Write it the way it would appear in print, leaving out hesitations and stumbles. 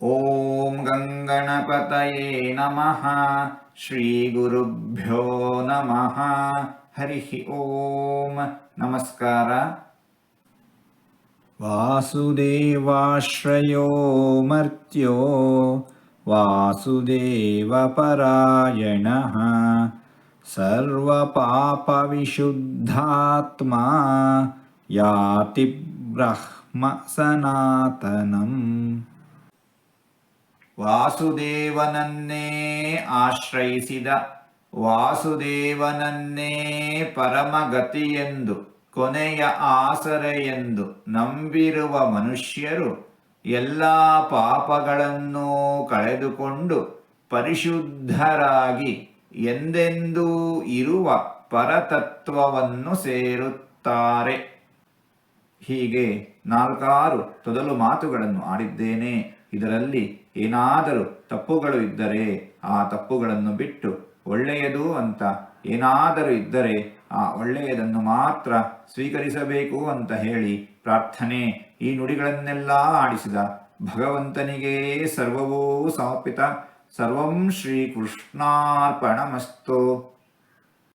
ಓಂ ಗಂಗಣಪತಯೇ ನಮಃ. ಶ್ರೀ ಗುರುಭ್ಯೋ ನಮಃ. ಹರಿ ಓಂ. ನಮಸ್ಕಾರ. ವಾಸುದೇವಾಶ್ರಯೋ ಮರ್ತ್ಯೋ ವಾಸುದೇವಪರಾಯಣಃ ಸರ್ವಪಾಪವಿಶುದ್ಧಾತ್ಮಾ ಯಾತಿ ಬ್ರಹ್ಮ ಸನಾತನಂ. ವಾಸುದೇವನನ್ನೇ ಆಶ್ರಯಿಸಿದ, ವಾಸುದೇವನನ್ನೇ ಪರಮಗತಿಯೆಂದು, ಕೊನೆಯ ಆಸರೆಯೆಂದು ನಂಬಿರುವ ಮನುಷ್ಯರು ಎಲ್ಲ ಪಾಪಗಳನ್ನೂ ಕಳೆದುಕೊಂಡು ಪರಿಶುದ್ಧರಾಗಿ ಎಂದೆಂದೂ ಇರುವ ಪರತತ್ವವನ್ನು ಸೇರುತ್ತಾರೆ. ಹೀಗೆ 4 ತೊದಲು ಮಾತುಗಳನ್ನು ಆಡಿದ್ದೇನೆ. ಇದರಲ್ಲಿ ಏನಾದರೂ ತಪ್ಪುಗಳು ಇದ್ದರೆ ಆ ತಪ್ಪುಗಳನ್ನು ಬಿಟ್ಟು ಒಳ್ಳೆಯದು ಅಂತ ಏನಾದರೂ ಇದ್ದರೆ ಆ ಒಳ್ಳೆಯದನ್ನು ಮಾತ್ರ ಸ್ವೀಕರಿಸಬೇಕು ಅಂತ ಹೇಳಿ ಪ್ರಾರ್ಥನೆ. ಈ ನುಡಿಗಳನ್ನೆಲ್ಲ ಆಡಿಸಿದ ಭಗವಂತನಿಗೇ ಸರ್ವವೂ ಸಮರ್ಪಿತ. ಸರ್ವಂ ಶ್ರೀ ಕೃಷ್ಣಾರ್ಪಣಮಸ್ತು.